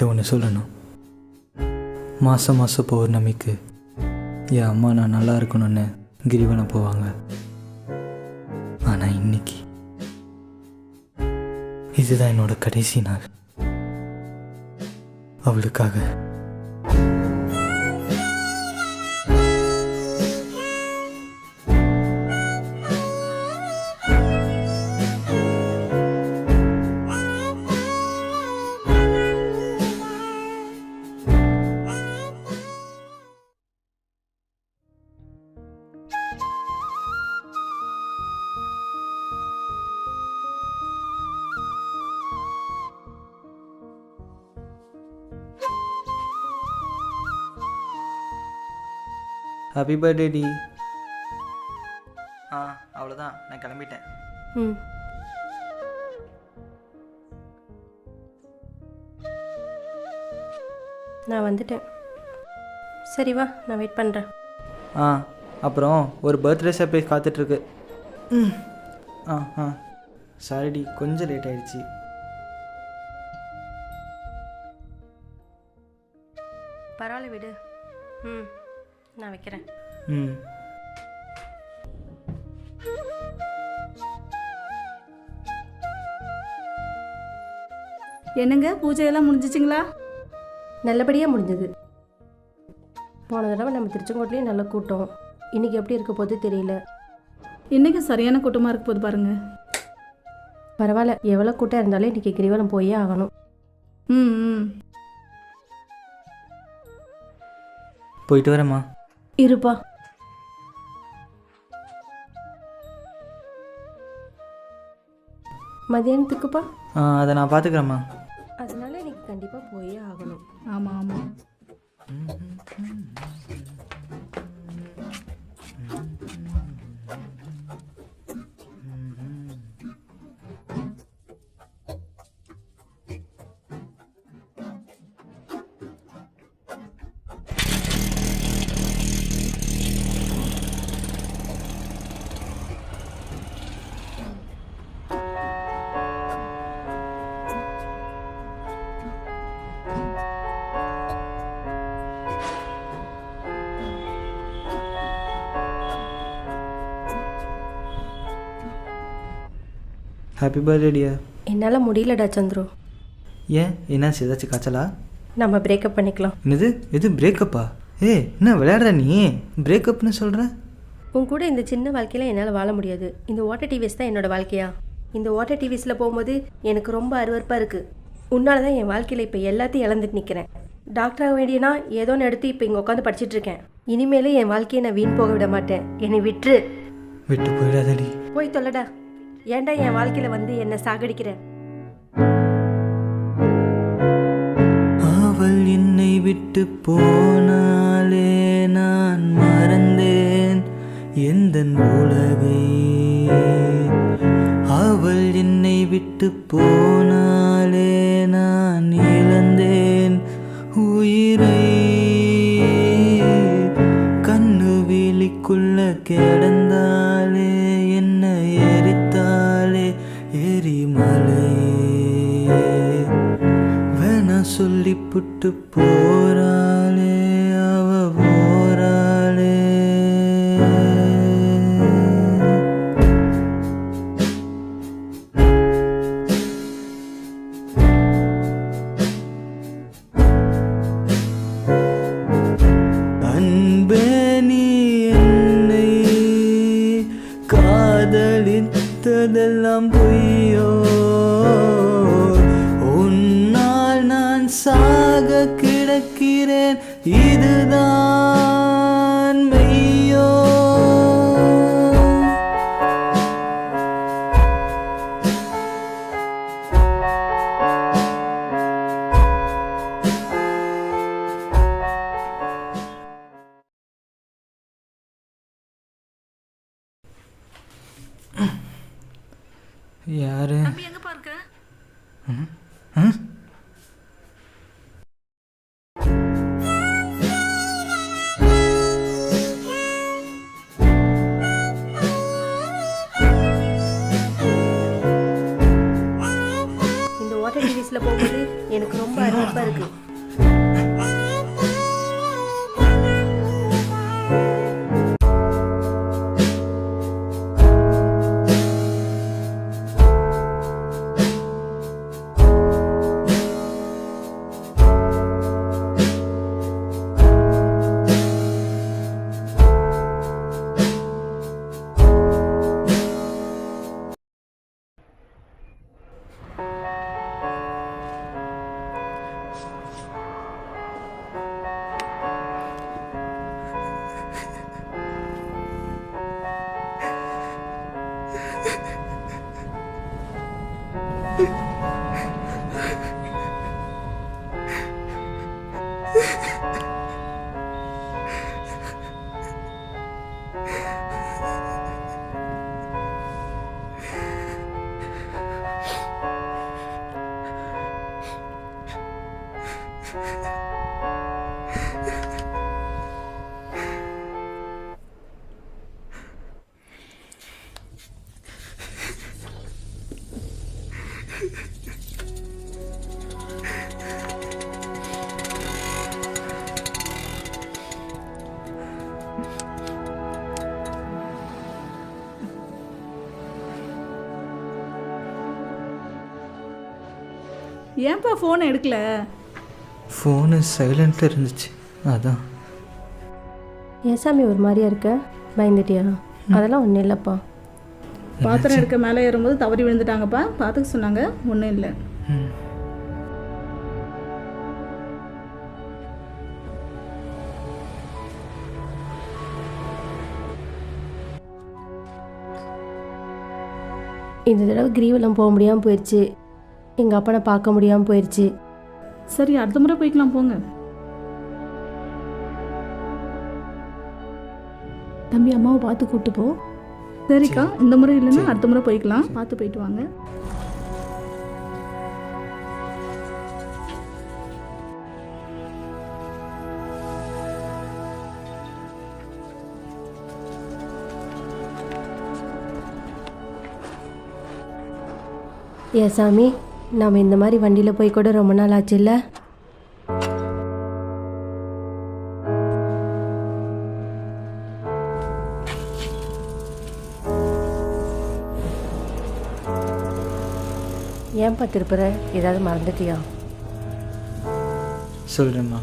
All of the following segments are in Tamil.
உங்ககிட்ட ஒன்று சொல்லணும். மாதம் பௌர்ணமிக்கு என் அம்மா நான் நல்லா இருக்கணும்னு கிரிவலம் போவாங்க. ஆனால் இன்னைக்கு இதுதான் என்னோட கடைசி நாள். அவளுக்காக ஹாப்பி பர்த்டே டி. அவ்வளோதான், நான் கிளம்பிட்டேன். நான் வந்துட்டேன். சரி வா, நான் வெயிட் பண்ணுறேன். அப்புறம் ஒரு பர்த்டே சர்ப்ரைஸ் காத்துட்ருக்கு. சாரி டி, கொஞ்சம் லேட் ஆயிடுச்சு. பரவாயில்ல விடு. நான் வைக்கிறேன். என்னங்க, பூஜையெல்லாம் முடிஞ்சிச்சிங்களா? நல்லபடியாக முடிஞ்சது. போன தடவை நம்ம திருச்செங்கோட்லேயும் நல்ல கூட்டம். இன்றைக்கி எப்படி இருக்க போது தெரியல. இன்றைக்கி சரியான கூட்டமாக இருக்க போது பாருங்க. பரவாயில்ல, எவ்வளோ கூட்டம் இருந்தாலும் இன்றைக்கி கிரிவலம் போயே ஆகணும். போயிட்டு வரேம்மா. இருப்பா. மதியானத்துக்குப்பா? அதை நான் பார்த்துக்கிறேம்மா. அதனால இன்னைக்கு கண்டிப்பாக போயே ஆகணும். ஆமாம் ஆமாம். ஹாப்பி பர்த்டே டியா. என்னால் முடியலடா சந்துரு. ஏன், என்ன ஏதாச்சும் காய்ச்சலா? நம்ம பிரேக்கப் பண்ணிக்கலாம். எது பிரேக்கப்பா? என்ன விளையாடுற நீ? பிரேக்கப்னு சொல்கிற? உன் கூட இந்த சின்ன வாழ்க்கையில் என்னால் வாழ முடியாது. இந்த வாட்டர் டிவிஸ் தான் என்னோடய வாழ்க்கையா? இந்த வாட்டர் டிவிஸில் போகும்போது எனக்கு ரொம்ப அருவருப்பாக இருக்குது. உன்னால தான் என் வாழ்க்கையில் இப்போ எல்லாத்தையும் இழந்துட்டு நிற்கிறேன். டாக்டராக வேண்டியனா ஏதோன்னு எடுத்து இப்போ இங்கே உட்காந்து படிச்சுட்ருக்கேன். இனிமேலே என் வாழ்க்கையை நான் வீண் போக விட மாட்டேன். என்னை விட்டு போயிடாதடி. போய் தொல்லடா. ஏன்டா என் வாழ்க்கையில் வந்து என்னை சாகடிக்கிற? அவள் என்னை விட்டு போனாலே நான் மறந்தேன் எந்தன் உலகை. அவள் என்னை விட்டு போனாலே நான் இழந்தேன் உயிரை. கண்ணு விழிக்குள்ள கிடந்தாலே என்ன எரித்தாலே எரிமலையே. வேணா சொல்லி புட்டு போறாளே அவ போறாளே. அன்பே நீ என்னை காதலித்ததெல்லாம் பொய்யோ? உன்னால் நான் சாக கிடக்கிறேன், இதுதான் மெய்யோ? யாரு? எங்க பாருங்க? இந்த வாட்டர் டிவிஸில் போகும்போது எனக்கு ரொம்ப அருவருப்பாக இருக்குது. ஏன்ப்பா ஃபோனை எடுக்கல? ஃபோனு சைலண்ட்டில் இருந்துச்சு, அதான். ஏன் சாமி ஒரு மாதிரியா இருக்க? பயந்துட்டியா? அதெல்லாம் ஒன்றும் இல்லைப்பா. பாத்திரம் எடுக்க மேலே ஏறும்போது தவறி விழுந்துட்டாங்கப்பா, பார்த்துக்க சொன்னாங்க, ஒன்றும் இல்லை. ம். இந்த தடவை கிரிவலம் போக முடியாமல் போயிடுச்சு. எங்கள் அப்பனை பார்க்க முடியாமல் போயிடுச்சு. சரி, அடுத்த முறை போய்க்கலாம் போங்க. தம்பி, அம்மாவை பார்த்து கூப்பிட்டு போ. சரிக்கா, இந்த முறை இல்லைன்னா அடுத்த முறை போய்க்கலாம். பார்த்து போயிட்டு வாங்க. ஏன் சாமி, நாம் இந்த மாதிரி வண்டியில் போய் கூட ரொம்ப நாள் ஆச்சு இல்லை? ஏன்பா திருப்புற? ஏதாவது மறந்துட்டியா? சொல்கிறேம்மா.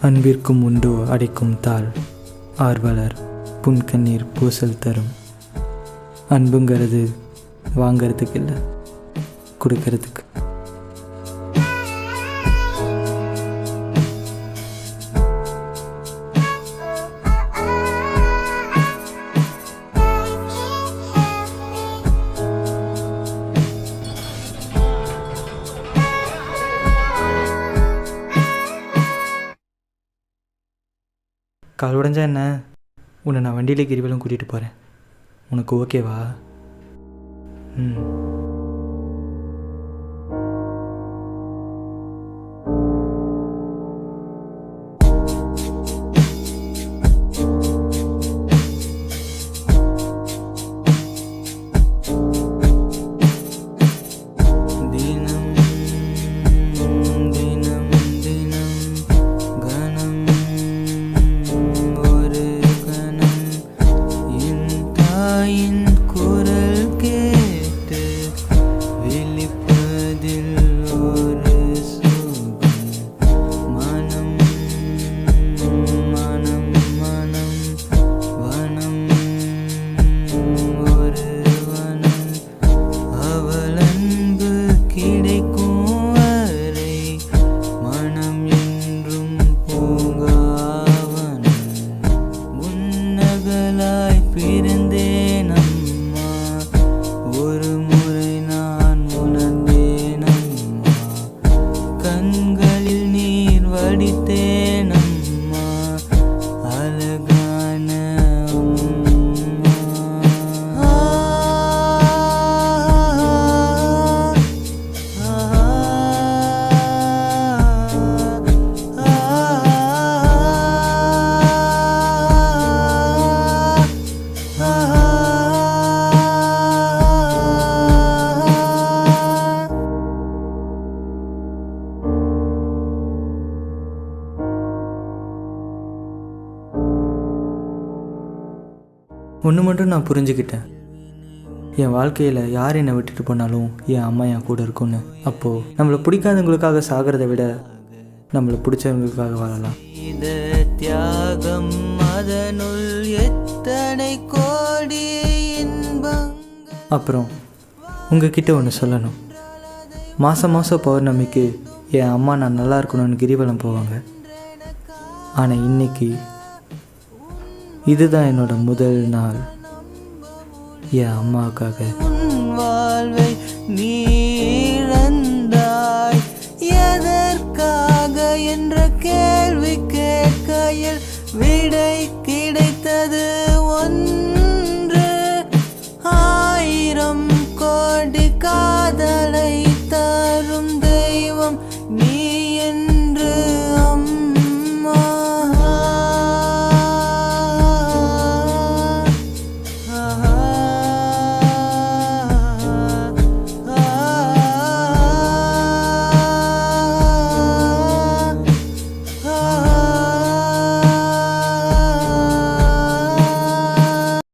அன்பிற்கும் உண்டோ அடைக்கும் தாள், ஆர்வலர் புன்கண்ணீர் பூசல் தரும். அன்புங்கிறது வாங்கிறதுக்கு இல்லை, கொடுக்கறதுக்கு. கால் உடஞ்சா என்ன? உன்னை நான் வண்டியிலே கிரிவலம் கூட்டிகிட்டு போகிறேன். உனக்கு ஓகேவா? ம். ஒன்று மட்டும் நான் புரிஞ்சுக்கிட்டேன், என் வாழ்க்கையில் யார் என்னை விட்டுட்டு போனாலும் என் அம்மா என் கூட இருக்கும்னு. அப்போது நம்மளை பிடிக்காதவங்களுக்காக சாகிறத விட நம்மளை பிடிச்சவங்களுக்காக வாழலாம். தியாகம் அதனுள் எத்தனை கோடி இன்பம். அப்புறம் உங்ககிட்ட ஒன்று சொல்லணும். மாதம் மாதம் பௌர்ணமிக்கு என் அம்மா நான் நல்லா இருக்கணும்னு கிரிவலம் போவாங்க. ஆனால் இன்னைக்கு இதுதான் என்னோட முதல் நாள் என் அம்மாவுக்காக. வாழ்வை நீ இழந்தாய் எதற்காக என்ற கேள்வி கேட்கையில் விடை கிடைத்தது ஒன்று.